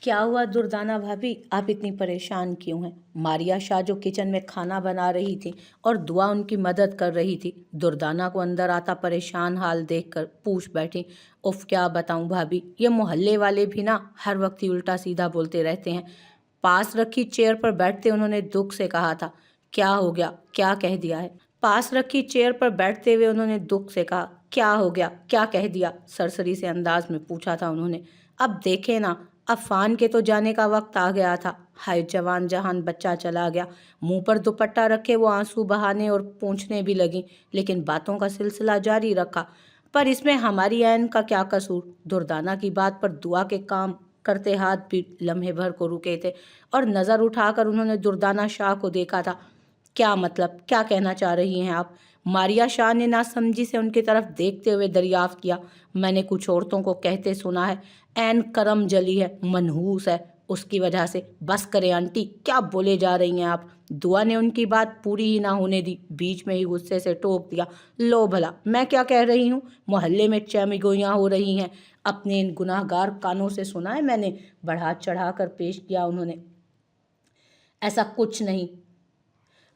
क्या हुआ दुर्दाना भाभी, आप इतनी परेशान क्यों हैं? मारिया शाह जो किचन में खाना बना रही थी और दुआ उनकी मदद कर रही थी, दुर्दाना को अंदर आता परेशान हाल देखकर पूछ बैठी। उफ, क्या बताऊं भाभी, ये मोहल्ले वाले भी ना हर वक्त ही उल्टा सीधा बोलते रहते हैं। पास रखी चेयर पर बैठते उन्होंने दुख से कहा था। क्या हो गया, क्या कह दिया है? पास रखी चेयर पर बैठते हुए उन्होंने दुख से कहा, क्या हो गया, क्या कह दिया? सरसरी से अंदाज में पूछा था उन्होंने। अब देखे ना, अफान के तो जाने का वक्त आ गया था। हाय जवान जहान बच्चा चला गया। मुंह पर दुपट्टा रखे वो आंसू बहाने और पूछने भी लगी, लेकिन बातों का सिलसिला जारी रखा। पर इसमें हमारी ऐन का क्या कसूर? दुर्दाना की बात पर दुआ के काम करते हाथ भी लम्हे भर को रुके थे और नज़र उठाकर उन्होंने दुर्दाना शाह को देखा था। क्या मतलब, क्या कहना चाह रही हैं आप? मारिया शाह ने नासमझी से उनकी तरफ देखते हुए दरियाफ्त किया। मैंने कुछ औरतों को कहते सुना है, ऐन करम जली है, मनहूस है, उसकी वजह से। बस करें आंटी, क्या बोले जा रही हैं आप? दुआ ने उनकी बात पूरी ही ना होने दी, बीच में ही गुस्से से टोक दिया। लो भला, मैं क्या कह रही हूँ? मोहल्ले में चैमिगोइयाँ हो रही हैं, अपने इन गुनाहगार कानों से सुना है मैंने। बढ़ा चढ़ा कर पेश किया उन्होंने। ऐसा कुछ नहीं,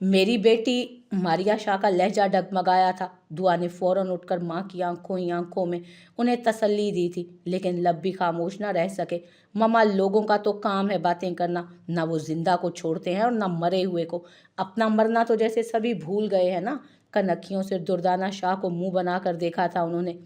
मेरी बेटी। मारिया शाह का लहजा डगमगाया था। दुआ ने फौरन उठकर माँ की आंखों ही आंखों में उन्हें तसल्ली दी थी, लेकिन लब भी खामोश न रह सके। ममा, लोगों का तो काम है बातें करना, ना वो जिंदा को छोड़ते हैं और ना मरे हुए को। अपना मरना तो जैसे सभी भूल गए हैं ना। कनखियों से दुर्दाना शाह को मुंह बनाकर देखा था उन्होंने।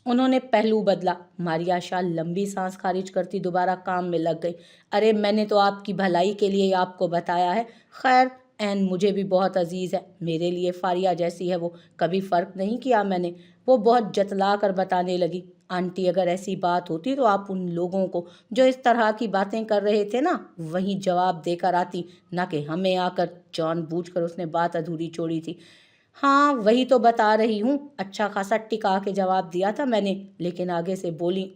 उन्होंने पहलू बदला। मारिया शाह लंबी सांस खारिज करती दोबारा काम में लग गई। अरे, मैंने तो आपकी भलाई के लिए ही आपको बताया है। खैर, एन मुझे भी बहुत अजीज़ है, मेरे लिए फारिया जैसी है वो, कभी फ़र्क नहीं किया मैंने। वो बहुत जतला कर बताने लगी। आंटी, अगर ऐसी बात होती तो आप उन लोगों को जो इस तरह की बातें कर रहे थे ना, वहीं जवाब देकर आती, ना कि हमें आकर। जानबूझकर उसने बात अधूरी छोड़ी थी। हाँ, वही तो बता रही हूँ, अच्छा खासा टिका के जवाब दिया था मैंने, लेकिन आगे से बोली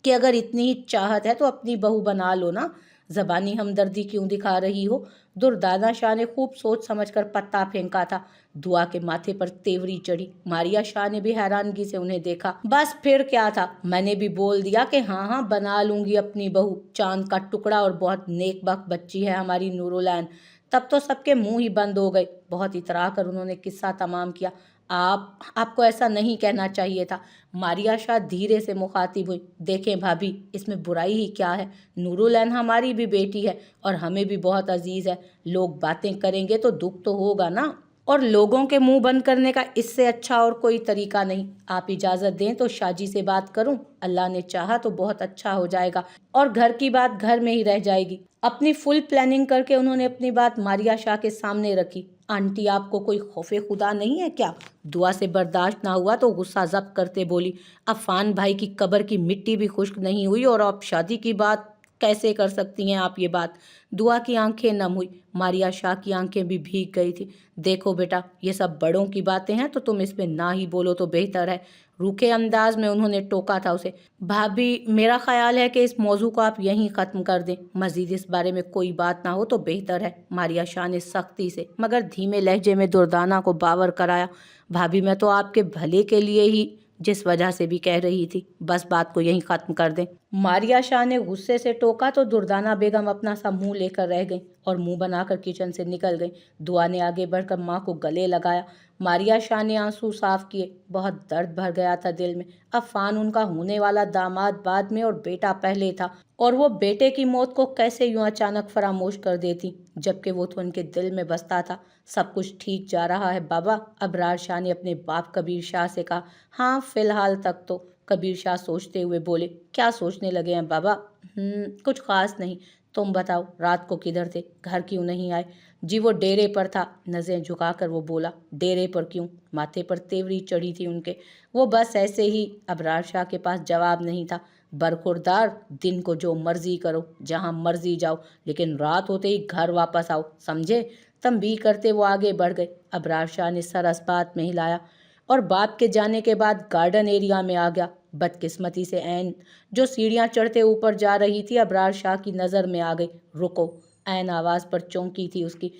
कि अगर इतनी ही चाहत है तो अपनी बहू बना लो ना, ज़बानी हमदर्दी क्यों दिखा रही हो? दुर्दाना शाह ने खूब सोच समझकर पत्ता फेंका था। दुआ के माथे पर तेवरी चढ़ी। मारिया शाह ने भी हैरानगी से उन्हें देखा। बस फिर क्या था, मैंने भी बोल दिया कि हाँ हाँ बना लूंगी अपनी बहू, चांद का टुकड़ा और बहुत नेकबख्त बच्ची है हमारी नूरुलैन। तब तो सबके मुंह ही बंद हो गए। बहुत इतरा कर उन्होंने किस्सा तमाम किया। आपको ऐसा नहीं कहना चाहिए था। मारिया शाह धीरे से मुखातिब हुई। देखें भाभी, इसमें बुराई ही क्या है? नूरुलैन हमारी भी बेटी है और हमें भी बहुत अजीज़ है। लोग बातें करेंगे तो दुख तो होगा ना, और लोगों के मुंह बंद करने का इससे अच्छा और कोई तरीका नहीं। आप इजाज़त दें तो शाजी से बात करूं, अल्लाह ने चाहा तो बहुत अच्छा हो जाएगा और घर की बात घर में ही रह जाएगी। अपनी फुल प्लानिंग करके उन्होंने अपनी बात मारिया शाह के सामने रखी। आंटी, आपको कोई खौफे खुदा नहीं है क्या? दुआ से बर्दाश्त ना हुआ तो गुस्सा जब्त करते बोली। अफान भाई की कब्र की मिट्टी भी खुश्क नहीं हुई और आप शादी की बात कैसे कर सकती हैं आप ये बात? दुआ की आंखें नम हुई। मारिया शाह की आंखें भी भीग गई थी। देखो बेटा, ये सब बड़ों की बातें हैं तो तुम इसमें ना ही बोलो तो बेहतर है। रूखे अंदाज में उन्होंने टोका था उसे। भाभी, मेरा ख्याल है कि इस मौजू को आप यहीं ख़त्म कर दें, मज़ीद इस बारे में कोई बात ना हो तो बेहतर है। मारिया शाह ने सख्ती से मगर धीमे लहजे में दुर्दाना को बावर कराया। भाभी, मैं तो आपके भले के लिए ही जिस वजह से भी कह रही थी, बस बात को यहीं ख़त्म कर दें। मारिया शाह ने गुस्से से टोका तो दुर्दाना बेगम अपना सा मुंह लेकर रह गई और मुंह बनाकर किचन से निकल गई। दुआ ने आगे बढ़कर माँ को गले लगाया। मारिया शाह ने आंसू साफ किए। बहुत दर्द भर गया था दिल में। अफान उनका होने वाला दामाद बाद में और बेटा पहले था, और वो बेटे की मौत को कैसे यूं अचानक फरामोश कर देती, जबकि वो तो उनके दिल में बसता था। सब कुछ ठीक जा रहा है बाबा, अबरार शाह ने अपने बाप कबीर शाह से कहा। हाँ, फिलहाल तक तो, कबीर शाह सोचते हुए बोले। क्या सोचने लगे हैं बाबा? कुछ खास नहीं। तुम बताओ, रात को किधर थे, घर क्यों नहीं आए? जी, वो डेरे पर था। नज़रें झुकाकर वो बोला। डेरे पर क्यों? माथे पर तेवरी चढ़ी थी उनके। वो बस ऐसे ही। अबरार शाह के पास जवाब नहीं था। बरखुरदार, दिन को जो मर्जी करो, जहां मर्जी जाओ, लेकिन रात होते ही घर वापस आओ, समझे? तंबीह करते वो आगे बढ़ गए। अबरार शाह ने सर अस्बात में हिलाया और बाप के जाने के बाद गार्डन एरिया में आ गया। बदकिस्मती से ऐन जो सीढ़ियां चढ़ते ऊपर जा रही थी अबरार शाह की नज़र में आ गई। रुको! ऐन आवाज़ पर चौंकी थी उसकी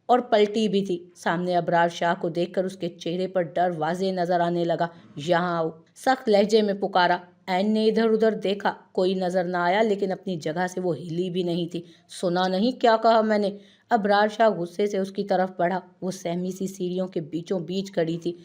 और पलटी भी थी। सामने अबरार शाह को देखकर उसके चेहरे पर डर वाज़े नज़र आने लगा। यहाँ आओ, सख्त लहजे में पुकारा। ऐन ने इधर उधर देखा, कोई नजर ना आया, लेकिन अपनी जगह से वो हिली भी नहीं थी। सुना नहीं क्या कहा मैंने? अबरार शाह गुस्से से उसकी तरफ बढ़ा। वो सहमी सी सीढ़ियों के बीचों बीच खड़ी थी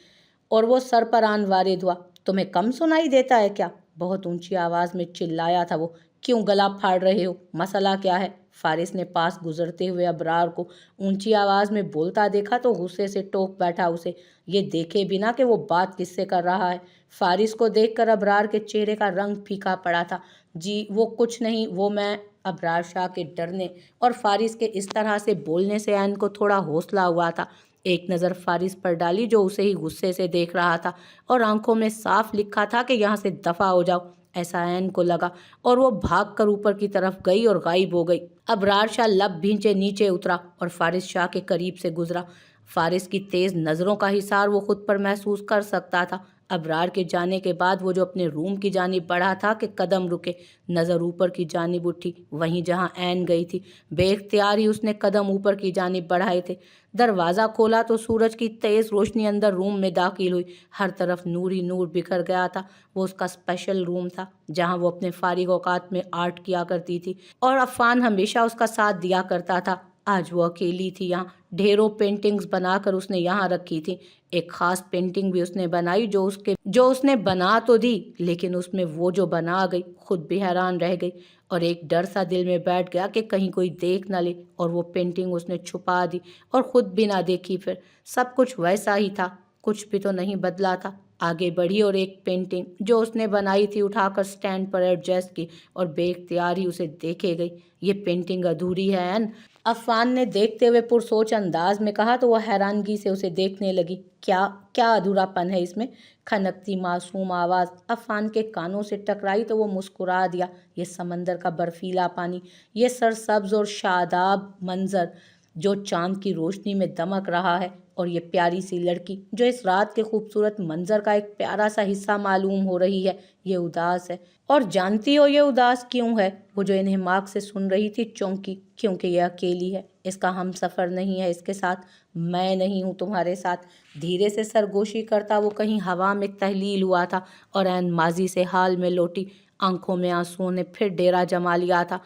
और वो सर पर आन वारिद हुआ। तुम्हें कम सुनाई देता है क्या? बहुत ऊंची आवाज में चिल्लाया था वो। क्यों गला फाड़ रहे हो? मसला क्या है? फारिस ने पास गुजरते हुए अबरार को ऊंची आवाज में बोलता देखा तो गुस्से से टोक बैठा उसे, ये देखे बिना कि वो बात किससे कर रहा है। फारिस को देखकर अबरार के चेहरे का रंग फीका पड़ा था। जी वो कुछ नहीं, वो मैं। अबरार शाह के डरने और फारिस के इस तरह से बोलने से ऐन को थोड़ा हौसला हुआ था। एक नज़र फारिस पर डाली जो उसे ही गुस्से से देख रहा था और आंखों में साफ लिखा था कि यहाँ से दफा हो जाओ, ऐसा ऐन को लगा। और वो भाग कर ऊपर की तरफ गई और गायब हो गई। अबरार शाह लब भींचे नीचे उतरा और फारिस शाह के करीब से गुजरा। फारिस की तेज नज़रों का हिसार वो खुद पर महसूस कर सकता था। अबरार के जाने के बाद वो जो अपने रूम की जानिब बढ़ा था कि कदम रुके। नज़र ऊपर की जानिब उठी, वहीं जहाँ ऐन गई थी। बेख्तियार ही उसने कदम ऊपर की जानिब बढ़ाए थे। दरवाज़ा खोला तो सूरज की तेज़ रोशनी अंदर रूम में दाखिल हुई। हर तरफ नूर ही नूर बिखर गया था। वो उसका स्पेशल रूम था जहाँ वो अपने फारिग औकात में आर्ट किया करती थी और अफ़ान हमेशा उसका साथ दिया करता था। आज वो अकेली थी यहाँ। ढेरों पेंटिंग्स बनाकर उसने यहाँ रखी थी। एक खास पेंटिंग भी उसने बनाई जो उसने बना तो दी, लेकिन उसमें वो जो बना गई खुद भी हैरान रह गई। और एक डर सा दिल में बैठ गया कि कहीं कोई देख न ले, और वो पेंटिंग उसने छुपा दी और खुद भी ना देखी। फिर सब कुछ वैसा ही था, कुछ भी तो नहीं बदला था। आगे बढ़ी और एक पेंटिंग जो उसने बनाई थी उठाकर स्टैंड पर एडजस्ट की और बेख्तियार ही उसे देखे गई। ये पेंटिंग अधूरी है एन, अफान ने देखते हुए पुरसोच अंदाज में कहा तो वह हैरानगी से उसे देखने लगी। क्या क्या अधूरापन है इसमें? खनकती मासूम आवाज़ अफान के कानों से टकराई तो वो मुस्कुरा दिया। ये समंदर का बर्फीला पानी, ये सरसब्ज और शादाब मंजर जो चांद की रोशनी में दमक रहा है, और ये प्यारी सी लड़की जो इस रात के खूबसूरत मंजर का एक प्यारा सा हिस्सा मालूम हो रही है, ये उदास है। और जानती हो ये उदास क्यों है? वो जो इन्हें मार्ग से सुन रही थी चौंकी, क्योंकि ये अकेली है, इसका हम सफ़र नहीं है इसके साथ। मैं नहीं हूँ तुम्हारे साथ। धीरे से सरगोशी करता वो कहीं हवा में तहलील हुआ था और ऐन माजी से हाल में लौटी। आंखों में आंसुओं ने फिर डेरा जमा लिया था।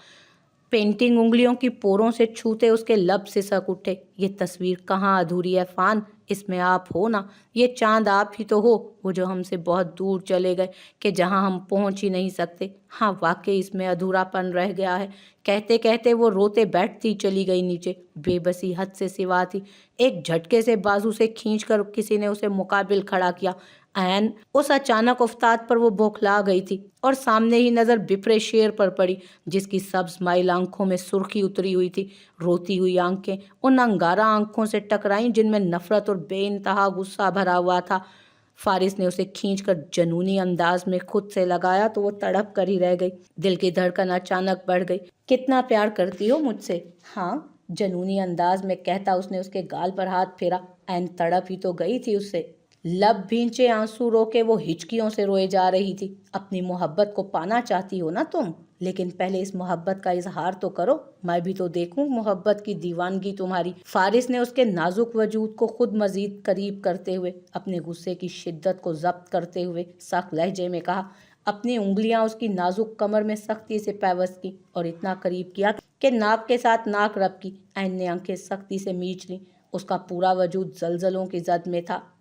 पेंटिंग उंगलियों की पोरों से छूते उसके लब सिसक उठे। ये तस्वीर कहाँ अधूरी है फान, इसमें आप हो ना, ये चांद आप ही तो हो, वो जो हमसे बहुत दूर चले गए कि जहाँ हम पहुँच ही नहीं सकते। हाँ वाकई इसमें अधूरापन रह गया है। कहते कहते वो रोते बैठती चली गई नीचे। बेबसी हद से सिवा थी। एक झटके से बाजू से खींचकर किसी ने उसे मुकाबिल खड़ा किया। ऐन उस अचानक उफ्ताद पर वो बौखला गई थी और सामने ही नज़र बिपरे शेर पर पड़ी जिसकी सब्ज माइल आंखों में सुर्खी उतरी हुई थी। रोती हुई आंखें उन अंगारा आंखों से टकराईं जिनमें नफरत और बेइंतहा गुस्सा भरा हुआ था। फारिस ने उसे खींचकर जनूनी अंदाज में खुद से लगाया तो वो तड़प कर ही रह गई। दिल की धड़कन अचानक बढ़ गई। कितना प्यार करती हो मुझसे? हाँ, जनूनी अंदाज में कहता उसने उसके गाल पर हाथ फेरा। ऐन तड़प ही तो गई थी उससे। लब भींचे आंसू रोके वो हिचकियों से रोए जा रही थी। अपनी मोहब्बत को पाना चाहती हो ना तुम, लेकिन पहले इस मोहब्बत का इजहार तो करो, मैं भी तो देखूं मोहब्बत की दीवानगी तुम्हारी। फारिस ने उसके नाजुक वजूद को खुद मजीद करीब करते हुए, अपने गुस्से की शिद्दत को जब्त करते हुए सख्त लहजे में कहा। अपनी उंगलियां उसकी नाजुक कमर में सख्ती से पैवस्त की और इतना करीब किया कि नाक के साथ नाक रब की। ऐन ने आंखें सख्ती से मींच ली। उसका पूरा वजूद जलजलों की जद में था।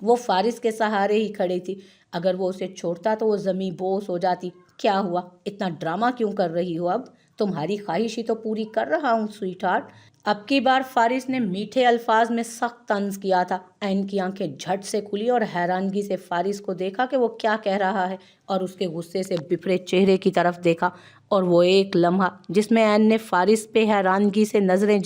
वो फारिस के सहारे ही खड़ी थी। अगर वो उसे छोड़ता तो वो ज़मी बोस हो जाती। क्या हुआ, इतना ड्रामा क्यों कर रही हो? अब तुम्हारी ख्वाहिश ही तो पूरी कर रहा हूँ स्वीट हार्ट। अब की बार फारिस ने मीठे अल्फाज में सख्त तंज किया था। ऐन की आंखें झट से खुली और हैरानगी से फारिस को देखा कि वो क्या कह रहा है, और उसके गुस्से से बिफरे चेहरे की तरफ देखा। और वो एक लम्हा जिसमें ऐन ने फारिस पे हैरानगी से नजरें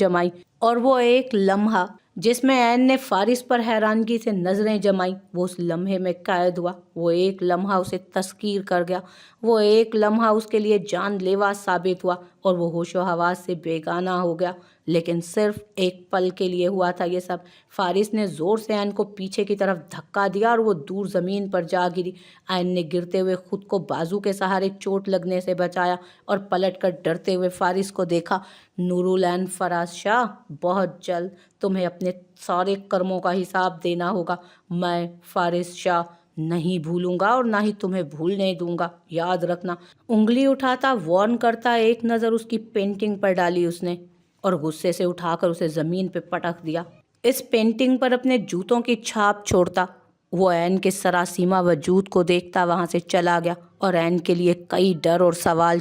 जमाई वो उस लम्हे में कैद हुआ। वो एक लम्हा उसे तस्कीर कर गया। वो एक लम्हा उसके लिए जानलेवा साबित हुआ और वो होशो हवास से बेगाना हो गया। लेकिन सिर्फ एक पल के लिए हुआ था ये सब। फारिस ने ज़ोर से ऐन को पीछे की तरफ धक्का दिया और वो दूर ज़मीन पर जा गिरी। ऐन ने गिरते हुए खुद को बाजू के सहारे चोट लगने से बचाया और पलटकर डरते हुए फारिस को देखा। नूरुल ऐन फराज शाह, बहुत जल्द तुम्हें अपने सारे कर्मों का हिसाब देना होगा। मैं फारिस शाह नहीं भूलूंगा और ना ही तुम्हें भूलने दूंगा, याद रखना। उंगली उठाता वार्न करता एक नज़र उसकी पेंटिंग पर डाली उसने और गुस्से से उठाकर उसे ज़मीन पे पटक दिया। इस पेंटिंग पर अपने जूतों की छाप छोड़ता वो ऐन के सरासीमा वजूद को देखता वहां से चला गया और ऐन के लिए कई डर और सवाल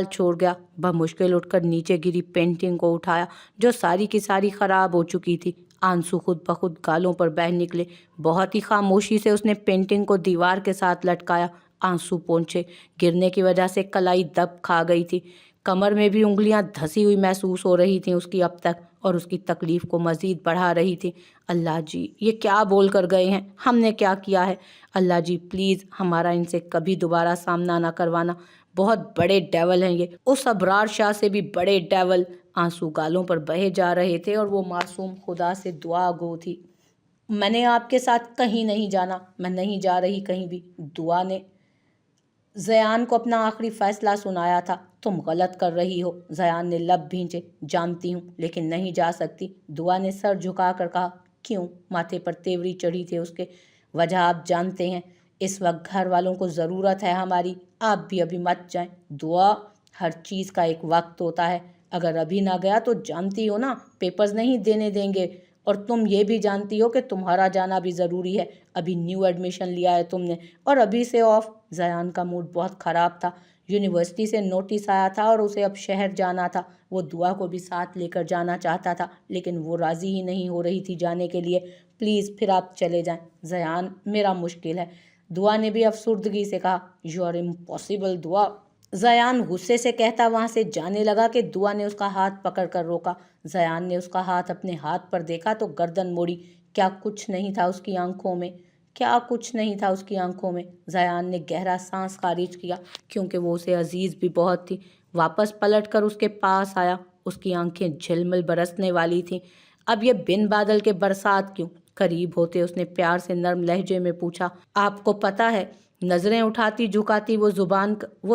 छोड़ गया बमुश्किल उठकर नीचे गिरी पेंटिंग को उठाया जो सारी की सारी खराब हो चुकी थी। आंसू खुद ब खुद गालों पर बह निकले। बहुत ही खामोशी से उसने पेंटिंग को दीवार के साथ लटकाया। आंसू पोंछे। गिरने की वजह से कलाई दब खा गई थी। कमर में भी उंगलियां धसी हुई महसूस हो रही थीं उसकी अब तक, और उसकी तकलीफ को मजीद बढ़ा रही थी। अल्लाह जी, ये क्या बोल कर गए हैं? हमने क्या किया है? अल्लाह जी प्लीज़ हमारा इनसे कभी दोबारा सामना ना करवाना। बहुत बड़े डेवल हैं ये, उस अबरार शाह से भी बड़े डेवल। आंसू गालों पर बहे जा रहे थे और वो मासूम खुदा से दुआ गो थी। मैंने आपके साथ कहीं नहीं जाना, मैं नहीं जा रही कहीं भी। दुआ ने ज़यान को अपना आखिरी फैसला सुनाया था। तुम गलत कर रही हो। ज़यान ने लब भींचे। जानती हूँ, लेकिन नहीं जा सकती। दुआ ने सर झुका कर कहा। क्यों? माथे पर तेवरी चढ़ी थी उसके। वजह आप जानते हैं। इस वक्त घर वालों को ज़रूरत है हमारी। आप भी अभी मत जाएं। दुआ, हर चीज़ का एक वक्त होता है। अगर अभी ना गया तो जानती हो ना, पेपर्स नहीं देने देंगे। और तुम ये भी जानती हो कि तुम्हारा जाना भी ज़रूरी है। अभी न्यू एडमिशन लिया है तुमने और अभी से ऑफ। ज़यान का मूड बहुत ख़राब था। यूनिवर्सिटी से नोटिस आया था और उसे अब शहर जाना था। वो दुआ को भी साथ लेकर जाना चाहता था, लेकिन वो राज़ी ही नहीं हो रही थी जाने के लिए। प्लीज़ फिर आप चले जाएं। ज़यान, मेरा मुश्किल है। दुआ ने भी अफसुर्दगी से कहा। यू आर इम्पॉसिबल दुआ। ज़यान गुस्से से कहता वहाँ से जाने लगा कि दुआ ने उसका हाथ पकड़ कर रोका। ज़यान ने उसका हाथ अपने हाथ पर देखा तो गर्दन मोड़ी। क्या कुछ नहीं था उसकी आंखों में? क्या कुछ नहीं था उसकी आंखों में? ज़यान ने गहरा सांस खारिज किया, क्योंकि वो उसे अजीज़ भी बहुत थी। वापस पलट कर उसके पास आया। उसकी आंखें झिलमिल बरसने वाली थीं। अब ये बिन बादल के बरसात क्यों? करीब होते उसने प्यार से नर्म लहजे में पूछा। आपको पता है? नज़रें उठाती झुकाती वो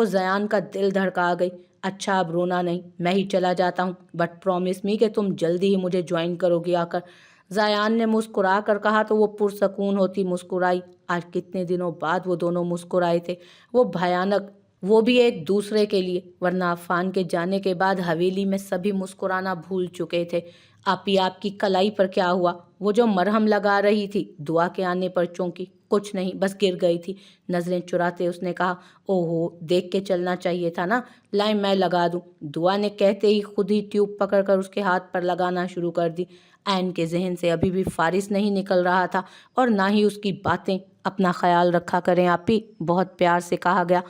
ज़यान का दिल धड़का गई। अच्छा, अब रोना नहीं, मैं ही चला जाता हूँ, बट प्रॉमिस मी कि तुम जल्दी ही मुझे ज्वाइन करोगी आकर। ज़यान ने मुस्कुरा कर कहा तो वो पुरसकून होती मुस्कुराई। आज कितने दिनों बाद वो दोनों मुस्कुराए थे। वो भयानक, वो भी एक दूसरे के लिए, वरना अफान के जाने के बाद हवेली में सभी मुस्कुराना भूल चुके थे। आपकी कलाई पर क्या हुआ? वो जो मरहम लगा रही थी, दुआ के आने पर चौंकी। कुछ नहीं, बस गिर गई थी। नजरें चुराते उसने कहा। ओहो, देख के चलना चाहिए था ना। लाए मैं लगा दूं। दुआ ने कहते ही खुद ही ट्यूब पकड़कर उसके हाथ पर लगाना शुरू कर दी। ऐन के जहन से अभी भी फारिस नहीं निकल रहा था और ना ही उसकी बातें। अपना ख्याल रखा करें आपी, बहुत प्यार से कहा गया।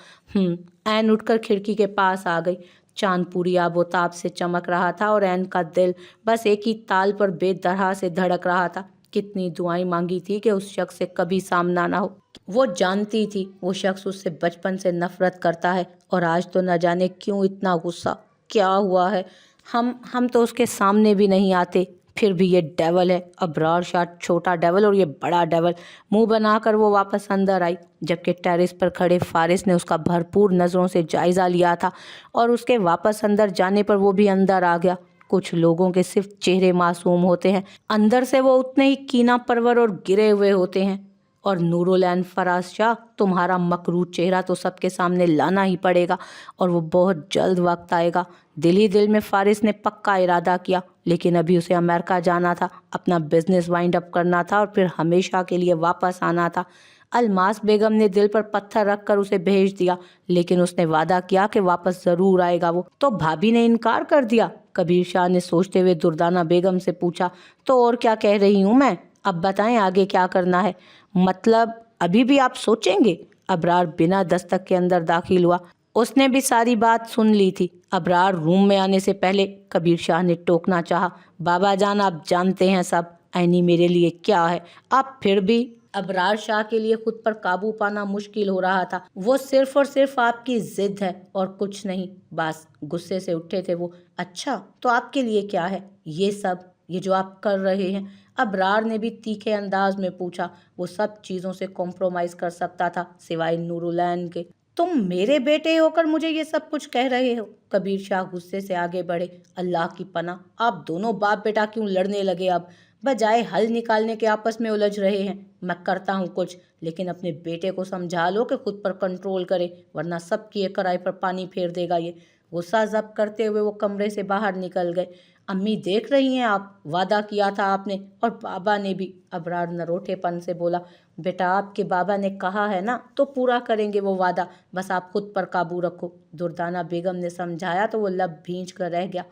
ऐन उठकर खिड़की के पास आ गई। चांद पूरी आबोताब से चमक रहा था और ऐन का दिल बस एक ही ताल पर बेतरह से धड़क रहा था। कितनी दुआएं मांगी थी कि उस शख्स से कभी सामना ना हो। वो जानती थी वो शख्स उससे बचपन से नफरत करता है और आज तो न जाने क्यों इतना गुस्सा। क्या हुआ है? हम तो उसके सामने भी नहीं आते, फिर भी ये डेवल है। अबरार शाह छोटा डेवल और ये बड़ा डेवल। मुंह बनाकर वो वापस अंदर आई, जबकि टेरेस पर खड़े फारिस ने उसका भरपूर नज़रों से जायज़ा लिया था और उसके वापस अंदर जाने पर वो भी अंदर आ गया। कुछ लोगों के सिर्फ चेहरे मासूम होते हैं, अंदर से वो उतने ही कीना परवर और गिरे हुए होते हैं। और नूरुलैन फराज शाह, तुम्हारा मकरूज चेहरा तो सबके सामने लाना ही पड़ेगा और वो बहुत जल्द वक्त आएगा। दिल ही दिल में फारिस ने पक्का इरादा किया, लेकिन अभी उसे अमेरिका जाना था, अपना बिजनेस वाइंड अप करना था और फिर हमेशा के लिए वापस आना था। अलमास बेगम ने दिल पर पत्थर रखकर उसे भेज दिया, लेकिन उसने वादा किया कि वापस ज़रूर आएगा वो। तो भाभी ने इनकार कर दिया? कबीर शाह ने सोचते हुए दुर्दाना बेगम से पूछा। तो और क्या कह रही हूँ मैं? अब बताएं आगे क्या करना है? मतलब अभी भी आप सोचेंगे? अबरार बिना दस्तक के अंदर दाखिल हुआ। उसने भी सारी बात सुन ली थी। अबरार रूम में आने से पहले कबीर शाह ने टोकना चाहा। बाबा जान, आप जानते हैं सब, ऐनी मेरे लिए क्या है। आप फिर भी। अबरार शाह के लिए खुद पर काबू पाना मुश्किल हो रहा था। वो सिर्फ और सिर्फ आपकी जिद है और कुछ नहीं, बस। गुस्से से उठे थे वो। अच्छा, तो आपके लिए क्या है ये सब, ये जो आप कर रहे हैं? अबरार ने भी तीखे अंदाज में पूछा। वो सब चीज़ों से कॉम्प्रोमाइज़ कर सकता था सिवाय नूरुलैन के। तुम मेरे बेटे होकर मुझे ये सब कुछ कह रहे हो? कबीर शाह गुस्से से आगे बढ़े। अल्लाह की पनाह, आप दोनों बाप बेटा क्यों लड़ने लगे अब? बजाय हल निकालने के आपस में उलझ रहे हैं। मैं करता हूँ कुछ, लेकिन अपने बेटे को समझा लो कि खुद पर कंट्रोल करे, वरना सबकी एक कढ़ाई पर पानी फेर देगा ये। गुस्सा जब्त करते हुए वो कमरे से बाहर निकल गए। अम्मी देख रही हैं आप, वादा किया था आपने, और बाबा ने भी। अबरार नरोठेपन से बोला, बेटा आपके बाबा ने कहा है ना, तो पूरा करेंगे वो वादा, बस आप खुद पर काबू रखो। दुर्दाना बेगम ने समझाया तो वो लब भींच कर रह गया।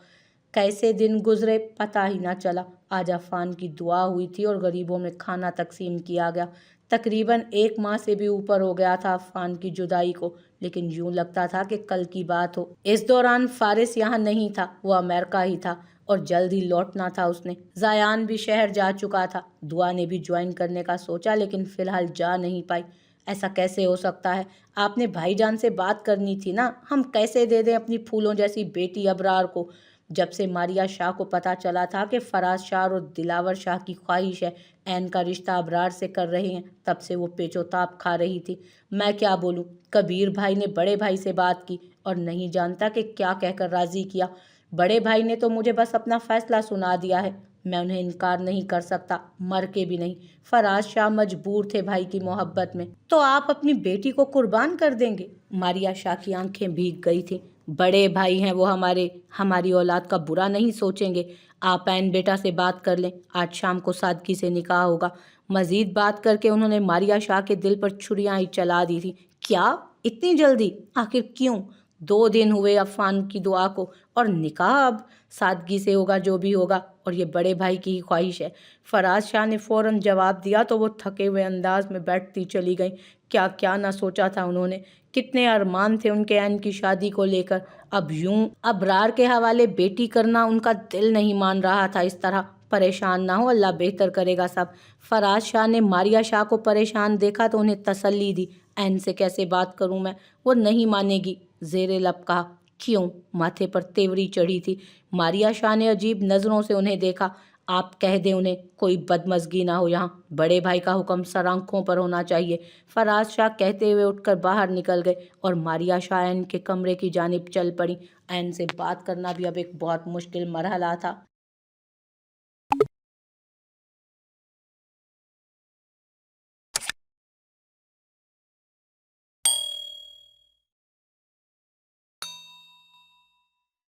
कैसे दिन गुजरे पता ही ना चला। आज अफान की दुआ हुई थी और गरीबों में खाना तकसीम किया गया। तकरीबन 1 माह से भी ऊपर हो गया था अफान की जुदाई को, लेकिन यूं लगता था कि कल की बात हो। इस दौरान फारिस यहाँ नहीं था, वो अमेरिका ही था और जल्द ही लौटना था उसने। जायान भी शहर जा चुका था। दुआ ने भी ज्वाइन करने का सोचा, लेकिन फिलहाल जा नहीं पाई। ऐसा कैसे हो सकता है? आपने भाईजान से बात करनी थी ना। हम कैसे दे दें अपनी फूलों जैसी बेटी अबरार को? जब से मारिया शाह को पता चला था कि फराज शाह और दिलावर शाह की ख्वाहिश है ऐन का रिश्ता अबरार से कर रहे हैं, तब से वो पेचोताप खा रही थी। मैं क्या बोलूं? कबीर भाई ने बड़े भाई से बात की और नहीं जानता कि क्या कहकर राजी किया। बड़े भाई ने तो मुझे बस अपना फैसला सुना दिया है। मैं उन्हें इनकार नहीं कर सकता, मर के भी नहीं। फराज शाह मजबूर थे भाई की मोहब्बत में। तो आप अपनी बेटी को कुर्बान कर देंगे? मारिया शाह की आंखें भीग गई थी। बड़े भाई हैं वो हमारी औलाद का बुरा नहीं सोचेंगे। आप ऐन बेटा से बात कर लें, आज शाम को सादगी से निकाह होगा। मजीद बात करके उन्होंने मारिया शाह के दिल पर छुरियां ही चला दी थी। क्या इतनी जल्दी? आखिर क्यों? 2 दिन हुए अफान की दुआ को, और निकाह अब सादगी से होगा जो भी होगा, और ये बड़े भाई की ही ख्वाहिश है। फराज शाह ने फौरन जवाब दिया तो वो थके हुए अंदाज में बैठती चली गई। क्या क्या ना सोचा था उन्होंने, कितने अरमान थे उनके ऐन की शादी को लेकर। अब यूं अबरार के हवाले बेटी करना उनका दिल नहीं मान रहा था। इस तरह परेशान ना हो, अल्लाह बेहतर करेगा सब। फराज शाह ने मारिया शाह को परेशान देखा तो उन्हें तसल्ली दी। ऐन से कैसे बात करूं मैं? वो नहीं मानेगी, जेरे लब कहा। क्यों? माथे पर तेवरी चढ़ी थी। मारिया शाह ने अजीब नज़रों से उन्हें देखा। आप कह दें उन्हें कोई बदमज़गी ना हो यहाँ, बड़े भाई का हुक्म सर आंखों पर होना चाहिए। फराज शाह कहते हुए उठकर बाहर निकल गए और मारिया शाह ऐन के कमरे की जानिब चल पड़ी। ऐन से बात करना भी अब एक बहुत मुश्किल मरहला था।